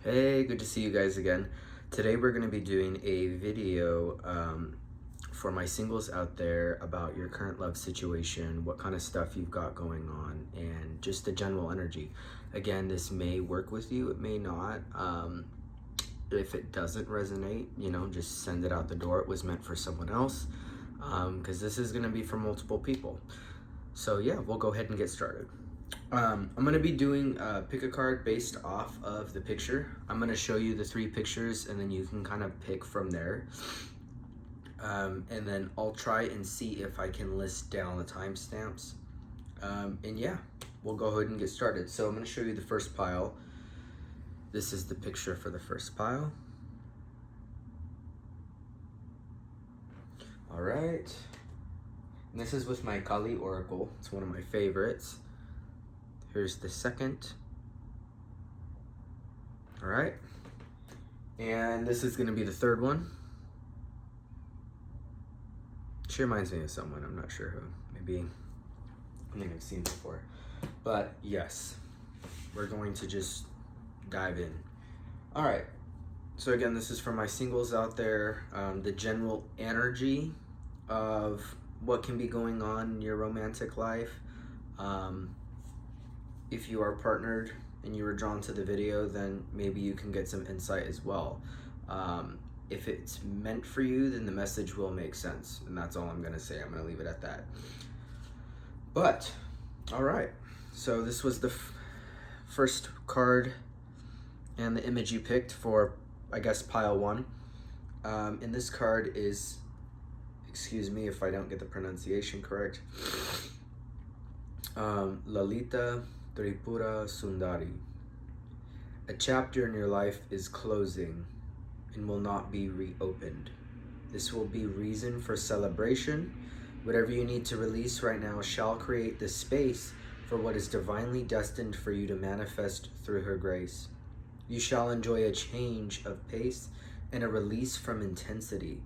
Hey, good to see you guys again. Today we're going to be doing a video for my singles out there about your current love situation, what kind of stuff you've got going on, and just the general energy. Again, this may work with you, it may not. If it doesn't resonate, just send it out the door. It was meant for someone else because this is going to be for multiple people. So yeah, we'll go ahead and get started. I'm going to be doing pick a card based off of the picture. I'm going to show you the three pictures and then you can kind of pick from there. And then I'll try and see if I can list down the timestamps. And yeah, we'll go ahead and get started. So I'm going to show you the first pile. This is the picture for the first pile. All right. And this is with my Kali Oracle. It's one of my favorites. Here's the second. All right. And this is going to be the third one. She reminds me of someone. I'm not sure who. Maybe, I think I've seen before. But yes, we're going to just dive in. All right. So again, this is for my singles out there. The general energy of what can be going on in your romantic life. If you are partnered and you were drawn to the video, then maybe you can get some insight as well. If it's meant for you, then the message will make sense. And that's all I'm going to say. I'm going to leave it at that. But, all right. So this was the first card and the image you picked for, I guess, pile one. And this card is, excuse me if I don't get the pronunciation correct, Lalita Tripura Sundari. A chapter in your life is closing and will not be reopened. This will be reason for celebration. Whatever you need to release right now shall create the space for what is divinely destined for you to manifest through her grace. You shall enjoy a change of pace and a release from intensity.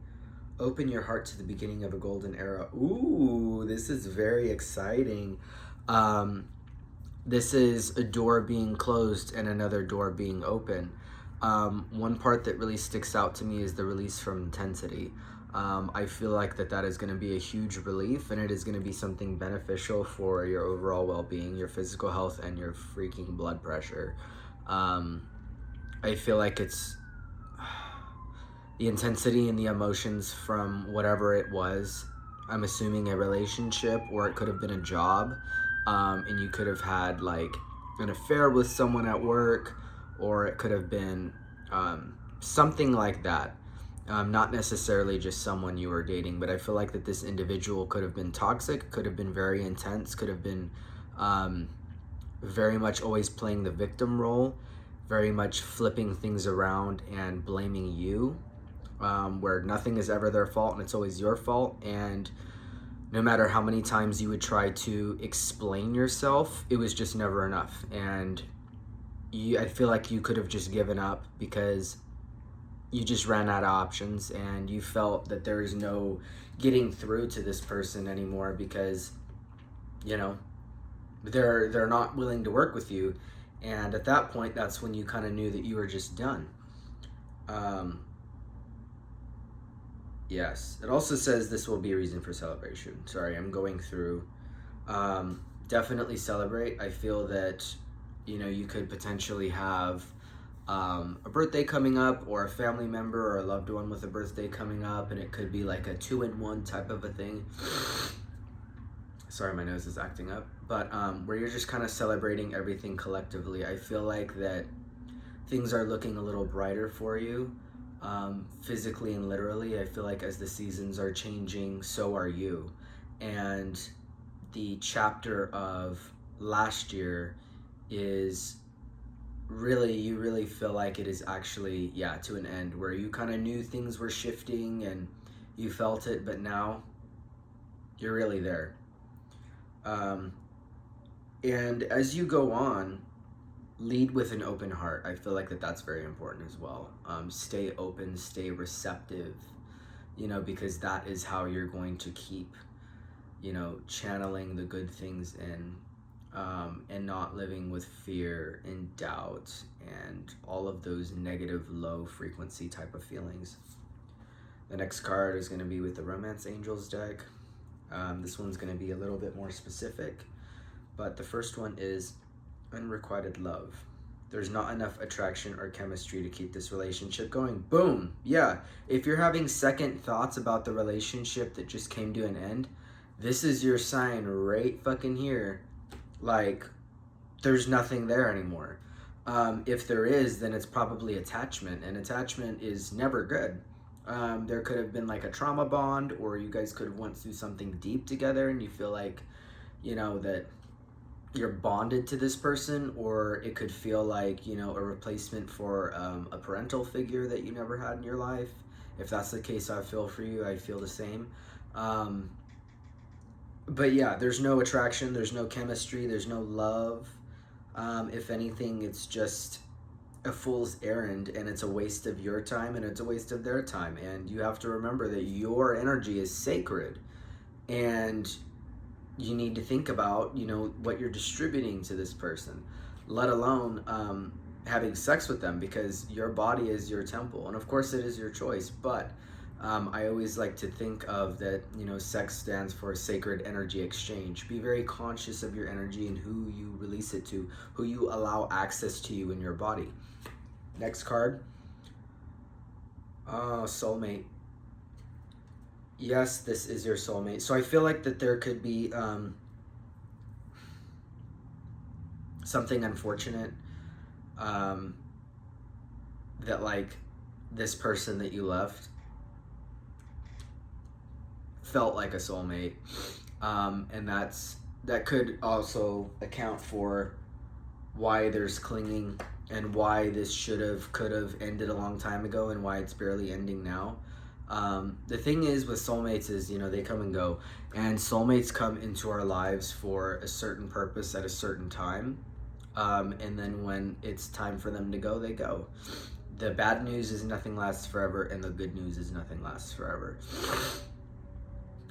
Open your heart to the beginning of a golden era. Ooh, this is very exciting. This is a door being closed and another door being open. One part that really sticks out to me is the release from intensity. I feel like that is going to be a huge relief, and it is going to be something beneficial for your overall well-being, your physical health, and your freaking blood pressure. I feel like it's the intensity and the emotions from whatever it was. I'm assuming a relationship, or it could have been a job. And you could have had like an affair with someone at work, or it could have been something like that. Not necessarily just someone you were dating, but I feel like that this individual could have been toxic, could have been very intense, could have been very much always playing the victim role, very much flipping things around and blaming you, where nothing is ever their fault and it's always your fault. And no matter how many times you would try to explain yourself, it was just never enough. And I feel like you could have just given up because you just ran out of options, and you felt that there is no getting through to this person anymore because, they're not willing to work with you. And at that point, that's when you kind of knew that you were just done. Yes, it also says this will be a reason for celebration. Sorry, I'm going through. Definitely celebrate. I feel that, you could potentially have a birthday coming up, or a family member or a loved one with a birthday coming up, and it could be like a 2-in-1 type of a thing. Sorry, my nose is acting up. But where you're just kind of celebrating everything collectively. I feel like that things are looking a little brighter for you. Physically and literally. I feel like as the seasons are changing, so are you. And the chapter of last year is really, you really feel like it is actually, to an end, where you kind of knew things were shifting and you felt it, but now you're really there. And as you go on, lead with an open heart. I feel like that's very important as well. Stay open, stay receptive, because that is how you're going to keep, channeling the good things in. and not living with fear and doubt and all of those negative low frequency type of feelings. The next card is going to be with the Romance Angels deck. This one's going to be a little bit more specific, but the first one is unrequited love. There's not enough attraction or chemistry to keep this relationship going. Boom. Yeah. If you're having second thoughts about the relationship that just came to an end, this is your sign right fucking here. Like, there's nothing there anymore. If there is, then it's probably attachment, and attachment is never good. There could have been like a trauma bond, or you guys could have went through something deep together and you feel like, that you're bonded to this person, or it could feel like, a replacement for a parental figure that you never had in your life. If that's the case, I feel for you. I feel the same. But yeah, there's no attraction, there's no chemistry, there's no love. If anything, it's just a fool's errand, and it's a waste of your time and it's a waste of their time. And you have to remember that your energy is sacred, and you need to think about, what you're distributing to this person, let alone having sex with them, because your body is your temple. And of course it is your choice, but I always like to think of that, sex stands for sacred energy exchange. Be very conscious of your energy and who you release it to, who you allow access to you in your body. Next card. Soulmate. Yes, this is your soulmate. So I feel like that there could be something unfortunate, that like this person that you left felt like a soulmate, and that could also account for why there's clinging and why this could have ended a long time ago and why it's barely ending now. The thing is with soulmates is, they come and go, and soulmates come into our lives for a certain purpose at a certain time, and then when it's time for them to go, they go. The bad news is nothing lasts forever, and the good news is nothing lasts forever.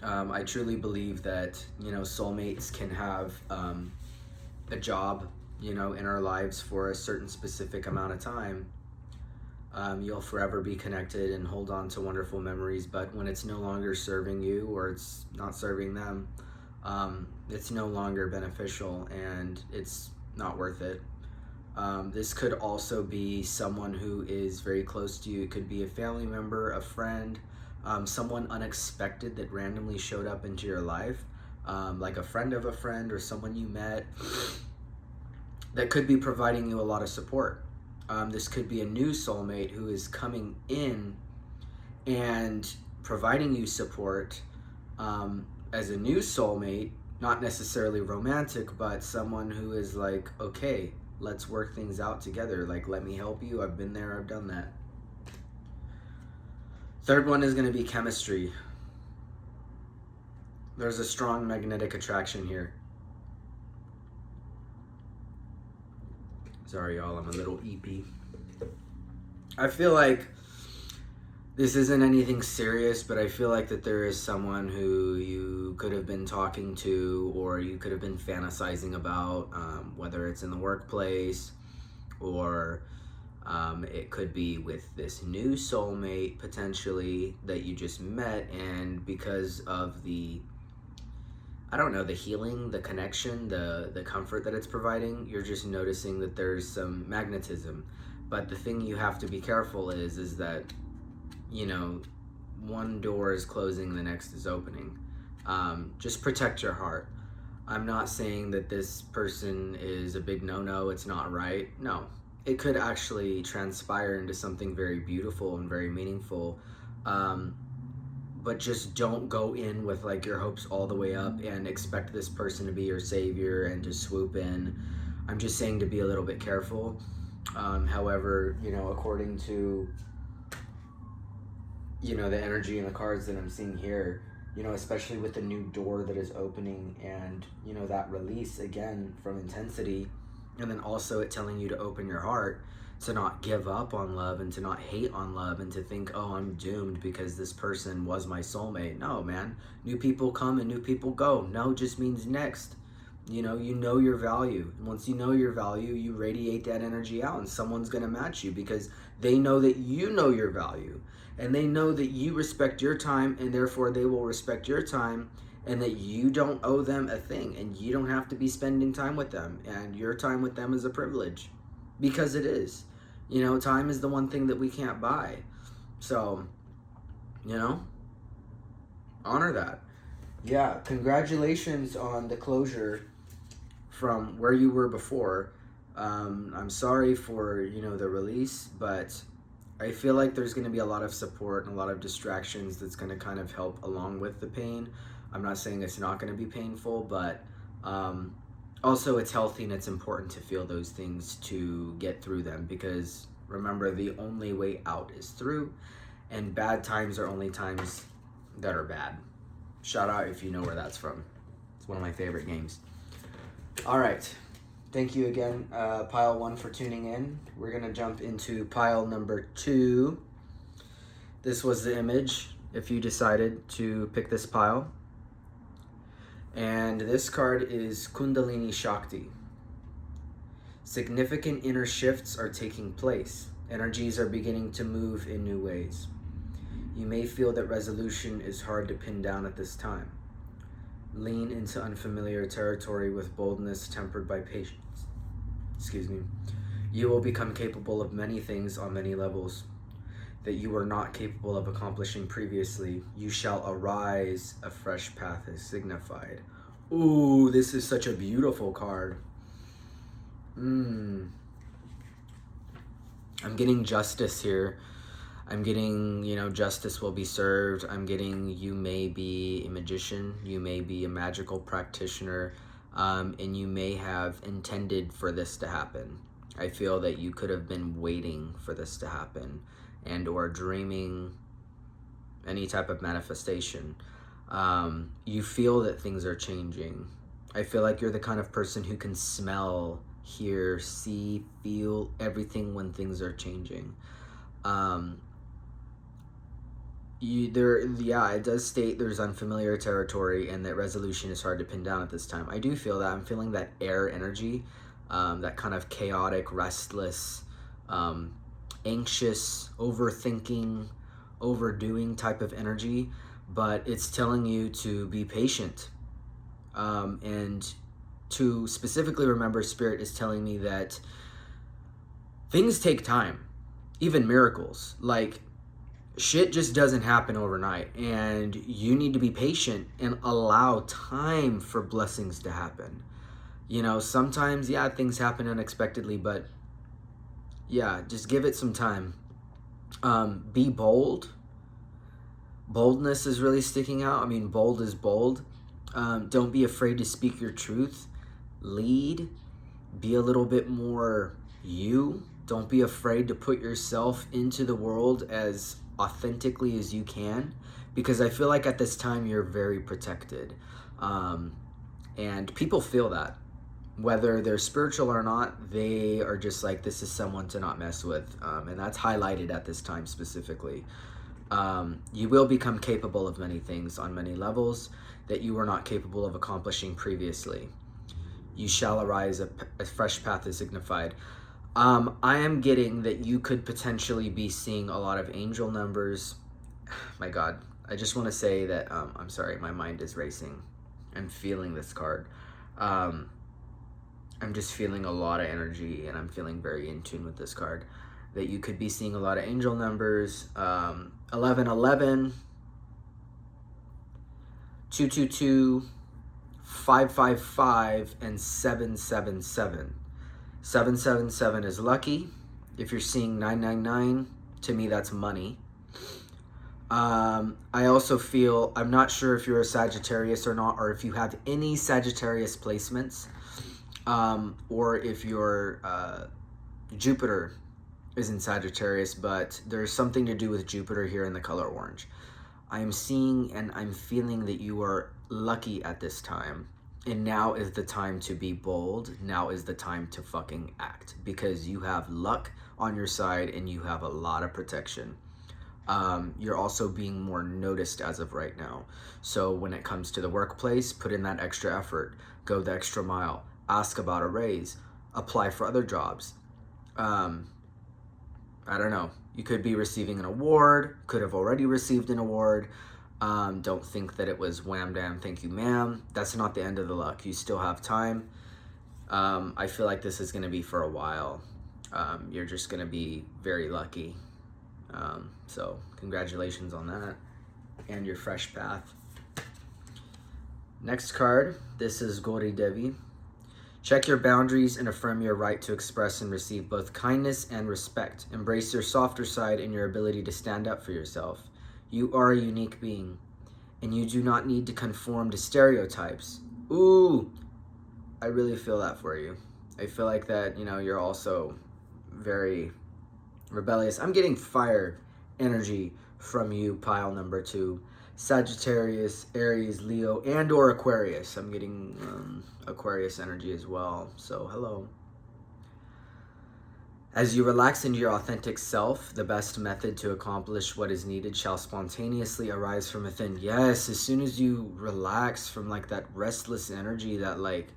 I truly believe that, soulmates can have a job, in our lives for a certain specific amount of time. You'll forever be connected and hold on to wonderful memories, but when it's no longer serving you, or it's not serving them, it's no longer beneficial, and it's not worth it. This could also be someone who is very close to you. It could be a family member, a friend, someone unexpected that randomly showed up into your life, like a friend of a friend or someone you met that could be providing you a lot of support. This could be a new soulmate who is coming in and providing you support as a new soulmate, not necessarily romantic, but someone who is like, okay, let's work things out together. Like, let me help you. I've been there, I've done that. Third one is going to be chemistry. There's a strong magnetic attraction here. Sorry, y'all, I'm a little eepy. I feel like this isn't anything serious, but I feel like that there is someone who you could have been talking to, or you could have been fantasizing about, whether it's in the workplace, or it could be with this new soulmate potentially that you just met, and because of the healing, the connection, the comfort that it's providing, you're just noticing that there's some magnetism. But the thing you have to be careful is that, one door is closing, the next is opening. Just protect your heart. I'm not saying that this person is a big no-no, it's not right. No, it could actually transpire into something very beautiful and very meaningful. But just don't go in with like your hopes all the way up and expect this person to be your savior and to swoop in. I'm just saying to be a little bit careful. However, according to, the energy and the cards that I'm seeing here, especially with the new door that is opening, and, that release again from intensity, and then also it telling you to open your heart, to not give up on love and to not hate on love and to think, oh, I'm doomed because this person was my soulmate. No, man. New people come and new people go. No just means next. You know your value. And once you know your value, you radiate that energy out, and someone's going to match you because they know that you know your value, and they know that you respect your time, and therefore they will respect your time, and that you don't owe them a thing, and you don't have to be spending time with them, and your time with them is a privilege, because it is. Time is the one thing that we can't buy. So, honor that. Yeah, congratulations on the closure from where you were before. I'm sorry for the release, but I feel like there's going to be a lot of support and a lot of distractions that's going to kind of help along with the pain. I'm not saying it's not going to be painful, but also it's healthy and it's important to feel those things to get through them, because remember, the only way out is through, and bad times are only times that are bad. Shout out if you know where that's from. It's one of my favorite games. All right. Thank you again, pile 1, for tuning in. We're going to jump into pile number 2. This was the image if you decided to pick this pile. And this card is Kundalini Shakti. Significant inner shifts are taking place. Energies are beginning to move in new ways. You may feel that resolution is hard to pin down at this time. Lean into unfamiliar territory with boldness tempered by patience. You will become capable of many things on many levels that you were not capable of accomplishing previously. You shall arise, a fresh path is signified. Ooh, this is such a beautiful card. I'm getting justice here. I'm getting, justice will be served. I'm getting, you may be a magician, you may be a magical practitioner, and you may have intended for this to happen. I feel that you could have been waiting for this to happen, and or dreaming any type of manifestation. You feel that things are changing. I feel like you're the kind of person who can smell, hear, see, feel everything when things are changing. It does state there's unfamiliar territory and that resolution is hard to pin down at this time. I do feel that. I'm feeling that air energy, that kind of chaotic, restless, anxious, overthinking, overdoing type of energy, but it's telling you to be patient, and to specifically remember, Spirit is telling me that things take time, even miracles. Like, shit just doesn't happen overnight, and you need to be patient and allow time for blessings to happen. Sometimes, things happen unexpectedly, but just give it some time. Be bold. Boldness is really sticking out. I mean, bold is bold. Don't be afraid to speak your truth. Lead. Be a little bit more you. Don't be afraid to put yourself into the world as authentically as you can, because I feel like at this time you're very protected, and people feel that, whether they're spiritual or not. They are just like, this is someone to not mess with, and that's highlighted at this time specifically. You will become capable of many things on many levels that you were not capable of accomplishing previously. You shall arise, a fresh path is signified. I am getting that you could potentially be seeing a lot of angel numbers. My God, I just want to say that, I'm sorry, my mind is racing. I'm feeling this card. I'm just feeling a lot of energy, and I'm feeling very in tune with this card. That you could be seeing a lot of angel numbers. 1111, 222, 555, and 777. 777 is lucky. If you're seeing 999, to me that's money. I also feel, I'm not sure if you're a Sagittarius or not, or if you have any Sagittarius placements, or if your Jupiter is in Sagittarius, but there's something to do with Jupiter here in the color orange. I'm seeing and I'm feeling that you are lucky at this time. And now is the time to be bold. Now is the time to fucking act, because you have luck on your side and you have a lot of protection. You're also being more noticed as of right now. So when it comes to the workplace, put in that extra effort, go the extra mile, ask about a raise, apply for other jobs. Um, I don't know. You could be receiving an award, could have already received an award. Don't think that it was wham damn, thank you, ma'am. That's not the end of the luck. You still have time. I feel like this is going to be for a while. You're just going to be very lucky. So congratulations on that and your fresh path. Next card, this is Gauri Devi. Check your boundaries and affirm your right to express and receive both kindness and respect. Embrace your softer side and your ability to stand up for yourself. You are a unique being, and you do not need to conform to stereotypes. Ooh, I really feel that for you. I feel like that, you're also very rebellious. I'm getting fire energy from you, pile number 2. Sagittarius, Aries, Leo, and or Aquarius. I'm getting Aquarius energy as well. So hello. As you relax into your authentic self, the best method to accomplish what is needed shall spontaneously arise from within. Yes, as soon as you relax from like that restless energy, that like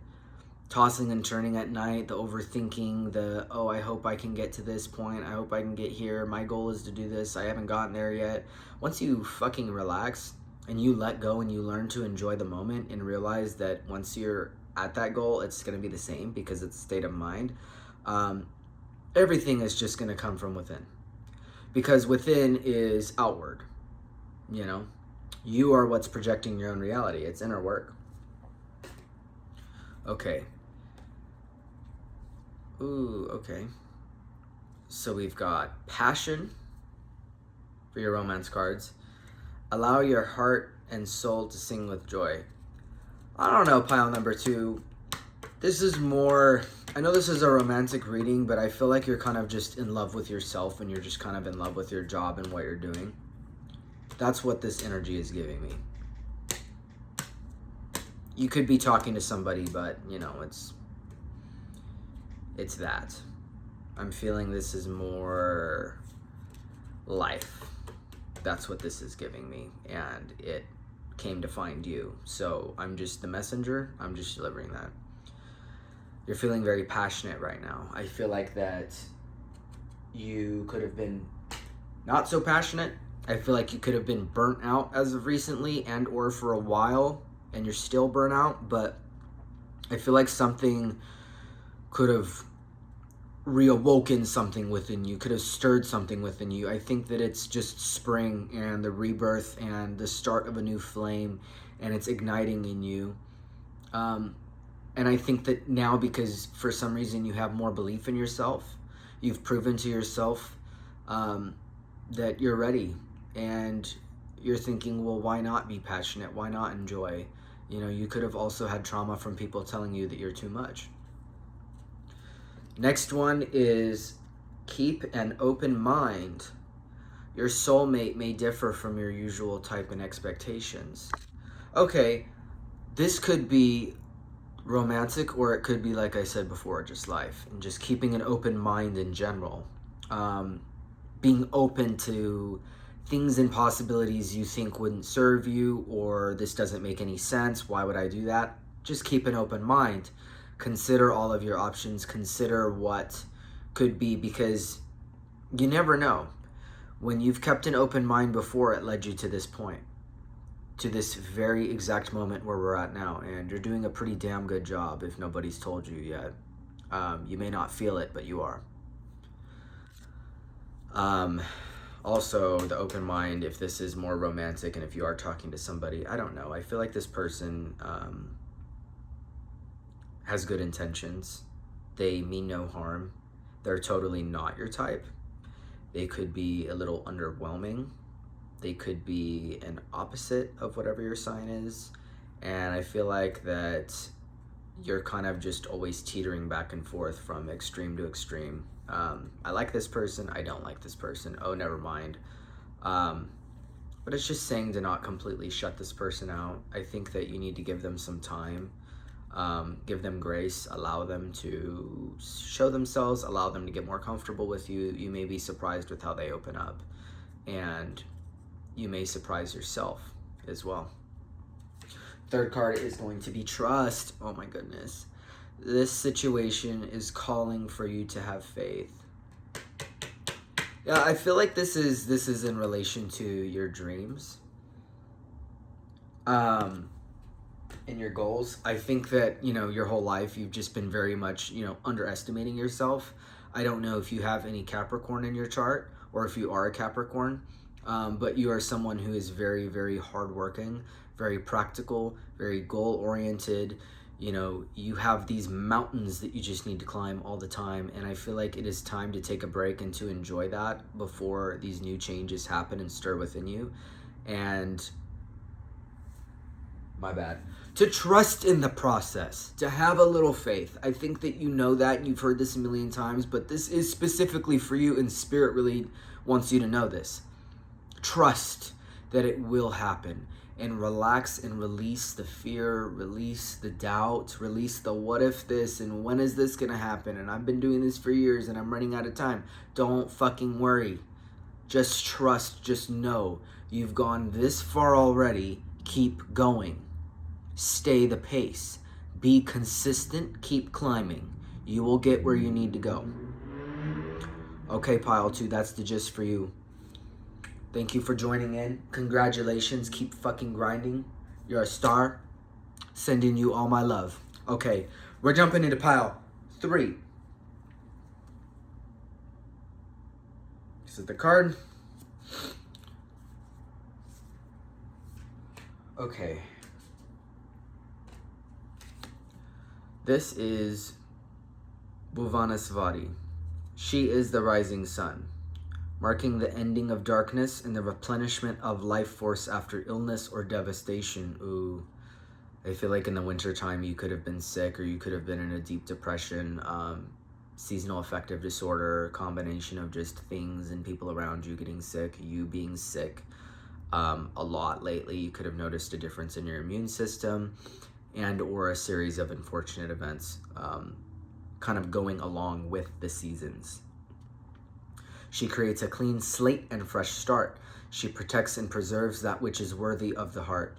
tossing and turning at night, the overthinking, I hope I can get to this point, I hope I can get here, my goal is to do this, I haven't gotten there yet. Once you fucking relax and you let go and you learn to enjoy the moment and realize that once you're at that goal, it's going to be the same because it's a state of mind, everything is just going to come from within. Because within is outward, You are what's projecting your own reality. It's inner work. Okay. Ooh, okay. So we've got passion for your romance cards. Allow your heart and soul to sing with joy. I don't know, pile number 2. This is more, I know this is a romantic reading, but I feel like you're kind of just in love with yourself and you're just kind of in love with your job and what you're doing. That's what this energy is giving me. You could be talking to somebody, but, it's that. I'm feeling this is more life. That's what this is giving me, and it came to find you. So I'm just the messenger. I'm just delivering that. You're feeling very passionate right now. I feel like that you could have been not so passionate. I feel like you could have been burnt out as of recently and or for a while, and you're still burnt out, but I feel like something could have reawoken something within you, could have stirred something within you. I think that it's just spring and the rebirth and the start of a new flame, and it's igniting in you. And I think that now, because for some reason you have more belief in yourself, you've proven to yourself that you're ready, and you're thinking, well, why not be passionate? Why not enjoy? You could have also had trauma from people telling you that you're too much. Next one is keep an open mind. Your soulmate may differ from your usual type and expectations. Okay, this could be romantic, or it could be, like I said before, just life, and just keeping an open mind in general. Being open to things and possibilities you think wouldn't serve you, or this doesn't make any sense, why would I do that? Just keep an open mind. Consider all of your options. Consider what could be, because you never know. When you've kept an open mind before, it led you to this point, to this very exact moment where we're at now, and you're doing a pretty damn good job if nobody's told you yet. You may not feel it, but you are. Also, the open mind, if this is more romantic and if you are talking to somebody, I don't know. I feel like this person has good intentions. They mean no harm. They're totally not your type. They could be a little underwhelming. They could be an opposite of whatever your sign is. And I feel like that you're kind of just always teetering back and forth from extreme to extreme. I like this person, I don't like this person, oh, never mind. But it's just saying to not completely shut this person out. I think that you need to give them some time. Give them grace, allow them to show themselves, allow them to get more comfortable with you. You may be surprised with how they open up. and you may surprise yourself as well. Third card is going to be trust. Oh my goodness. This situation is calling for you to have faith. Yeah, I feel like this is in relation to your dreams. And your goals. I think that, your whole life you've just been very much, underestimating yourself. I don't know if you have any Capricorn in your chart or if you are a Capricorn, but you are someone who is very, very hardworking, very practical, very goal-oriented. You have these mountains that you just need to climb all the time, and I feel like it is time to take a break and to enjoy that before these new changes happen and stir within you. And my bad. To trust in the process, to have a little faith. I think that you know that, you've heard this a million times, but this is specifically for you, and Spirit really wants you to know this. Trust that it will happen, and relax and release the fear, release the doubt, release the what if this, and when is this gonna happen, and I've been doing this for years and I'm running out of time. Don't fucking worry. Just trust, just know you've gone this far already. Keep going. Stay the pace. Be consistent. Keep climbing. You will get where you need to go. Okay, pile 2, that's the gist for you. Thank you for joining in. Congratulations. Keep fucking grinding. You're a star. Sending you all my love. Okay, we're jumping into pile 3. This is the card. Okay. This is Bhuvanaswari. She is the rising sun, marking the ending of darkness and the replenishment of life force after illness or devastation. Ooh, I feel like in the winter time you could have been sick, or you could have been in a deep depression, seasonal affective disorder, combination of just things and people around you getting sick, you being sick a lot lately. You could have noticed a difference in your immune system, and or a series of unfortunate events kind of going along with the seasons. She creates a clean slate and fresh start. She protects and preserves that which is worthy of the heart.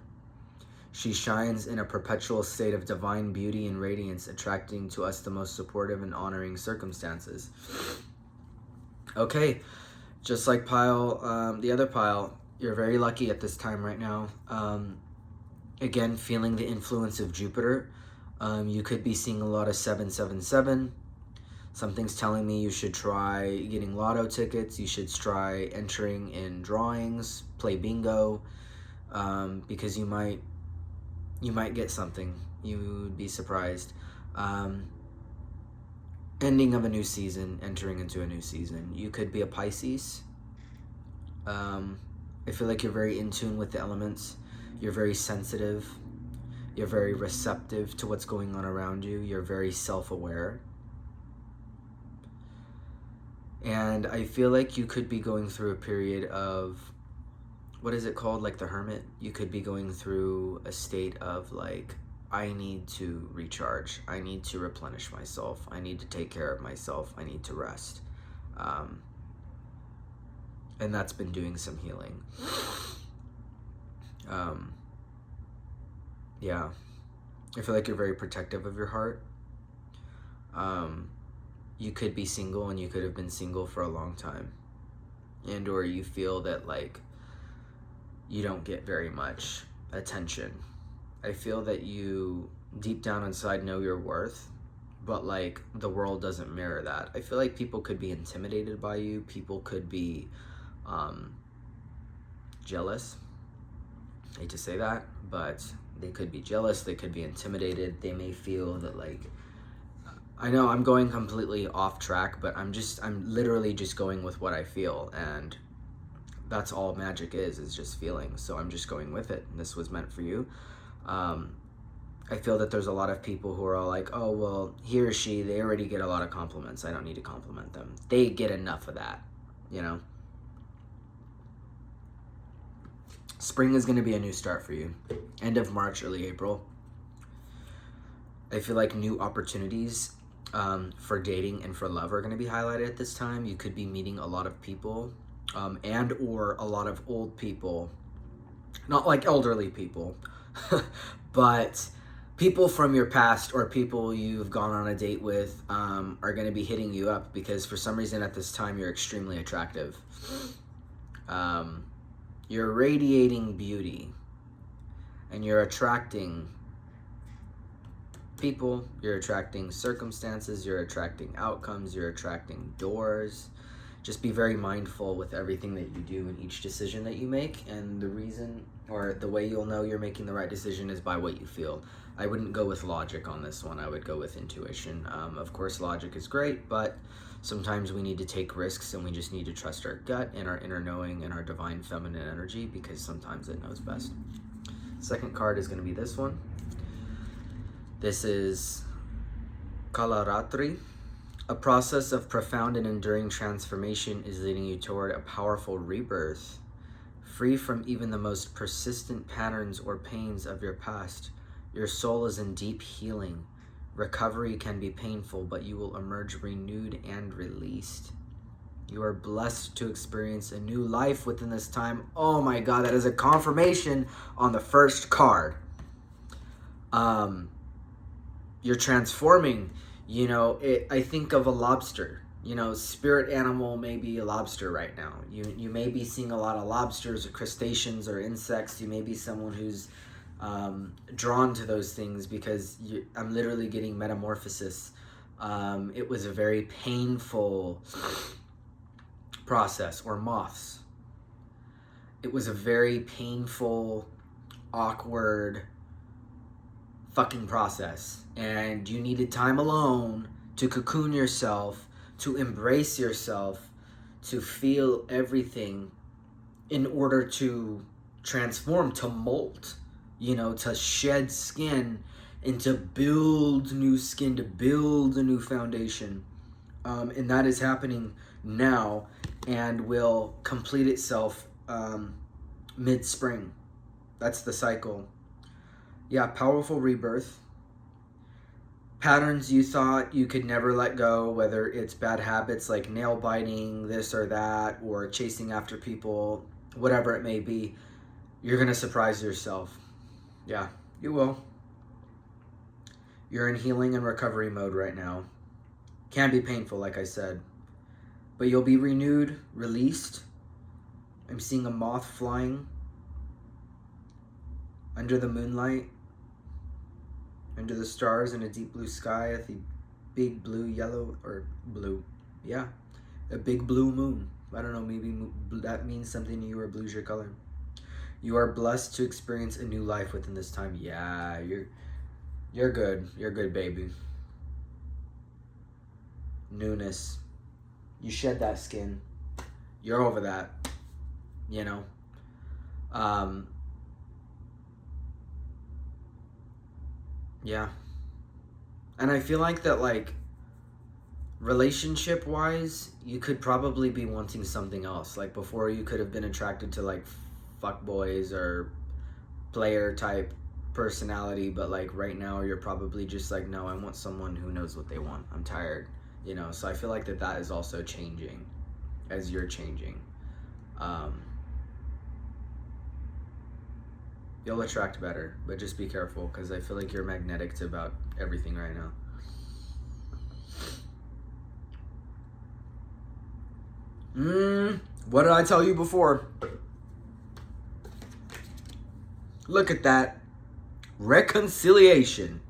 She shines in a perpetual state of divine beauty and radiance, attracting to us the most supportive and honoring circumstances. Okay, just like the other pile, you're very lucky at this time right now. Again, feeling the influence of Jupiter. You could be seeing a lot of 777. Something's telling me you should try getting lotto tickets. You should try entering in drawings, play bingo, because you might get something. You would be surprised. Ending of a new season, entering into a new season. You could be a Pisces. I feel like you're very in tune with the elements. You're very sensitive. You're very receptive to what's going on around you. You're very self-aware. And I feel like you could be going through a period of, what is it called? Like the Hermit. You could be going through a state of like, I need to recharge. I need to replenish myself. I need to take care of myself. I need to rest. And that's been doing some healing. Yeah, I feel like you're very protective of your heart. You could be single, and you could have been single for a long time, and or you feel that like you don't get very much attention. I feel that you deep down inside know your worth, but like the world doesn't mirror that. I feel like people could be intimidated by you. People could be jealous. I hate to say that, but they could be jealous, they could be intimidated, they may feel that like, I know I'm going completely off track, but I'm literally just going with what I feel, and that's all magic is just feelings, so I'm just going with it, and this was meant for you. I feel that there's a lot of people who are all like, oh, well, he or she, they already get a lot of compliments, I don't need to compliment them. They get enough of that, Spring is going to be a new start for you. End of March, early April. I feel like new opportunities for dating and for love are going to be highlighted at this time. You could be meeting a lot of people and or a lot of old people, not like elderly people, but people from your past or people you've gone on a date with are going to be hitting you up because for some reason at this time you're extremely attractive. You're radiating beauty and you're attracting people, you're attracting circumstances, you're attracting outcomes, you're attracting doors. Just be very mindful with everything that you do and each decision that you make. And the reason or the way you'll know you're making the right decision is by what you feel. I wouldn't go with logic on this one. I would go with intuition. Of course, logic is great, but sometimes we need to take risks and we just need to trust our gut and our inner knowing and our divine feminine energy because sometimes it knows best. Second card is going to be this one. This is Kalaratri. A process of profound and enduring transformation is leading you toward a powerful rebirth. Free from even the most persistent patterns or pains of your past, your soul is in deep healing. Recovery can be painful, but you will emerge renewed and released. You are blessed to experience a new life within this time. Oh my God, that is a confirmation on the first card. You're transforming. You know, I think of a lobster. You know, spirit animal may be a lobster right now. You may be seeing a lot of lobsters or crustaceans or insects. You may be someone who's drawn to those things because I'm literally getting metamorphosis. It was a very painful process, or moths. It was a very painful, awkward fucking process, and you needed time alone to cocoon yourself, to embrace yourself, to feel everything in order to transform, to molt, you know, to shed skin and to build new skin, to build a new foundation. And that is happening now and will complete itself mid-spring. That's the cycle. Yeah, powerful rebirth. Patterns you thought you could never let go, whether it's bad habits like nail biting, this or that, or chasing after people, whatever it may be, you're going to surprise yourself. Yeah, you will. You're in healing and recovery mode right now. Can be painful, like I said. But you'll be renewed, released. I'm seeing a moth flying under the moonlight, under the stars in a deep blue sky at the big blue, yellow, or blue. Yeah, a big blue moon. I don't know, maybe that means something to you or blue's your color. You are blessed to experience a new life within this time. Yeah, you're good. You're good, baby. Newness. You shed that skin. You're over that. You know? Yeah. And I feel like that, like, relationship wise, you could probably be wanting something else. Like before, you could have been attracted to like fuckboys or player type personality, but like right now you're probably just like, no, I want someone who knows what they want. I'm tired, you know. So I feel like that is also changing as you're changing. You'll attract better, but just be careful because I feel like you're magnetic to about everything right now. What did I tell you before? Look at that. Reconciliation.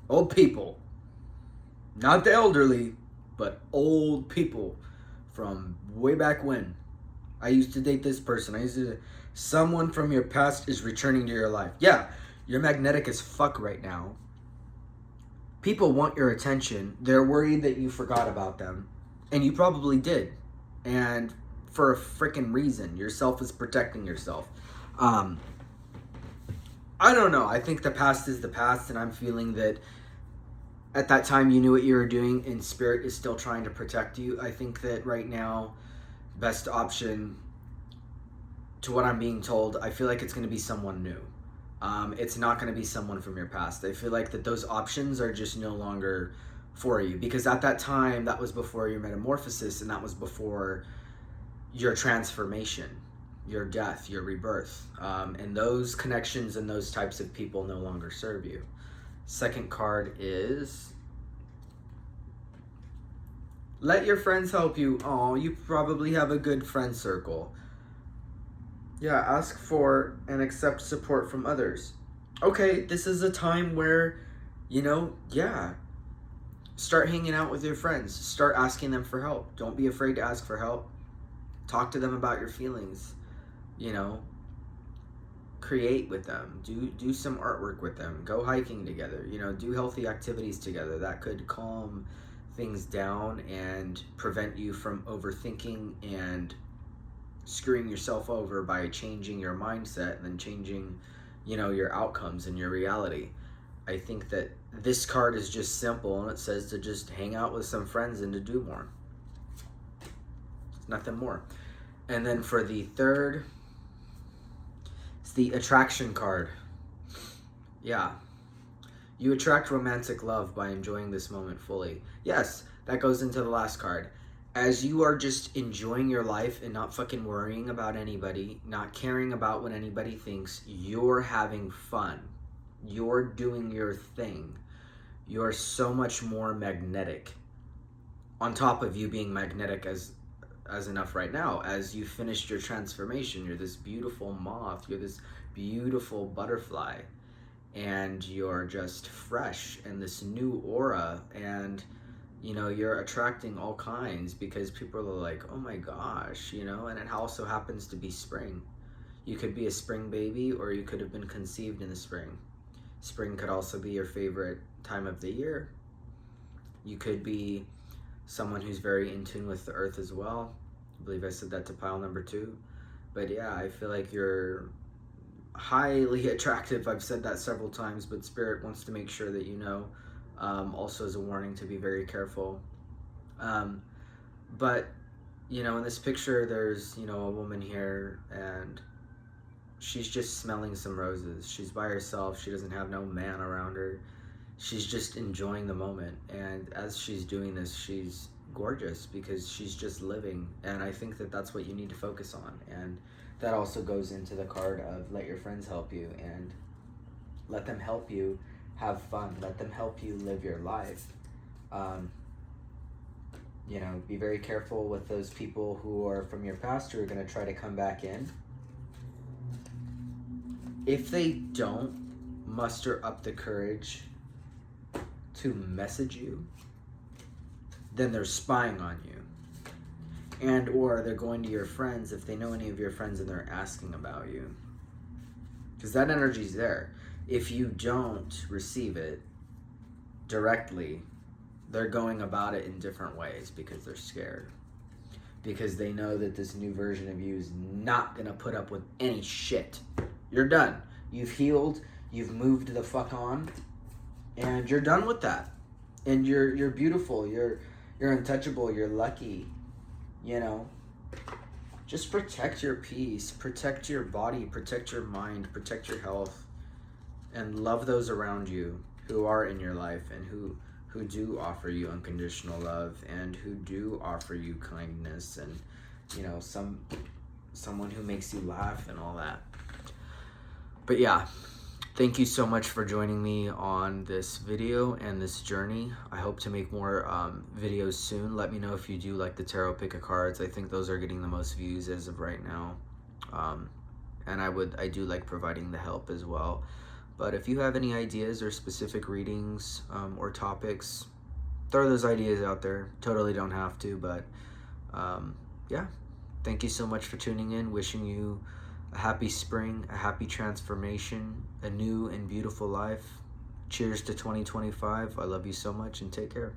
Old people. Not the elderly, but old people from way back when. I used to date this person. Someone from your past is returning to your life. Yeah, you're magnetic as fuck right now. People want your attention. They're worried that you forgot about them. And you probably did. And for a freaking reason. Yourself is protecting yourself. I don't know. I think the past is the past, and I'm feeling that at that time you knew what you were doing, and spirit is still trying to protect you. I think that right now, best option, to what I'm being told, I feel like it's going to be someone new. It's not going to be someone from your past. I feel like that those options are just no longer for you, because at that time, that was before your metamorphosis, and that was before your transformation, your death, your rebirth. And those connections and those types of people no longer serve you. Second card is let your friends help you. Oh, you probably have a good friend circle. Yeah, ask for and accept support from others. Okay, this is a time where, yeah, start hanging out with your friends. Start asking them for help. Don't be afraid to ask for help. Talk to them about your feelings. Create with them. Do some artwork with them. Go hiking together. Do healthy activities together. That could calm things down and prevent you from overthinking and screwing yourself over by changing your mindset and then changing, your outcomes and your reality. I think that this card is just simple, and it says to just hang out with some friends and to do more. It's nothing more. And then for the third, it's the attraction card. Yeah. You attract romantic love by enjoying this moment fully. Yes, that goes into the last card. As you are just enjoying your life and not fucking worrying about anybody, not caring about what anybody thinks, you're having fun. You're doing your thing. You're so much more magnetic. On top of you being magnetic as enough right now, as you finished your transformation, you're this beautiful moth, you're this beautiful butterfly, and you're just fresh and this new aura, and you're attracting all kinds because people are like, oh my gosh, and it also happens to be spring. You could be a spring baby, or you could have been conceived in the spring. Spring could also be your favorite time of the year. You could be someone who's very in tune with the earth as well. I believe I said that to pile number 2. But yeah, I feel like you're highly attractive. I've said that several times, but Spirit wants to make sure that also as a warning to be very careful. But in this picture, there's a woman here, and she's just smelling some roses. She's by herself. She doesn't have no man around her. She's just enjoying the moment, and as she's doing this, she's gorgeous because she's just living. And I think that that's what you need to focus on, and that also goes into the card of let your friends help you, and let them help you have fun. Let them help you live your life. Be very careful with those people who are from your past who are going to try to come back in. If they don't muster up the courage to message you, then they're spying on you. And or they're going to your friends, if they know any of your friends, and they're asking about you. Because that energy's there. If you don't receive it directly, they're going about it in different ways because they're scared. Because they know that this new version of you is not going to put up with any shit. You're done. You've healed. You've moved the fuck on. And you're done with that. And you're beautiful. You're untouchable. You're lucky. Just protect your peace. Protect your body. Protect your mind. Protect your health. And love those around you who are in your life and who do offer you unconditional love and who do offer you kindness and someone who makes you laugh and all that. But yeah, thank you so much for joining me on this video and this journey. I hope to make more videos soon. Let me know if you do like the tarot pick a cards. I think those are getting the most views as of right now. And I do like providing the help as well. But if you have any ideas or specific readings or topics, throw those ideas out there. Totally don't have to, but yeah. Thank you so much for tuning in. Wishing you a happy spring, a happy transformation, a new and beautiful life. Cheers to 2025. I love you so much and take care.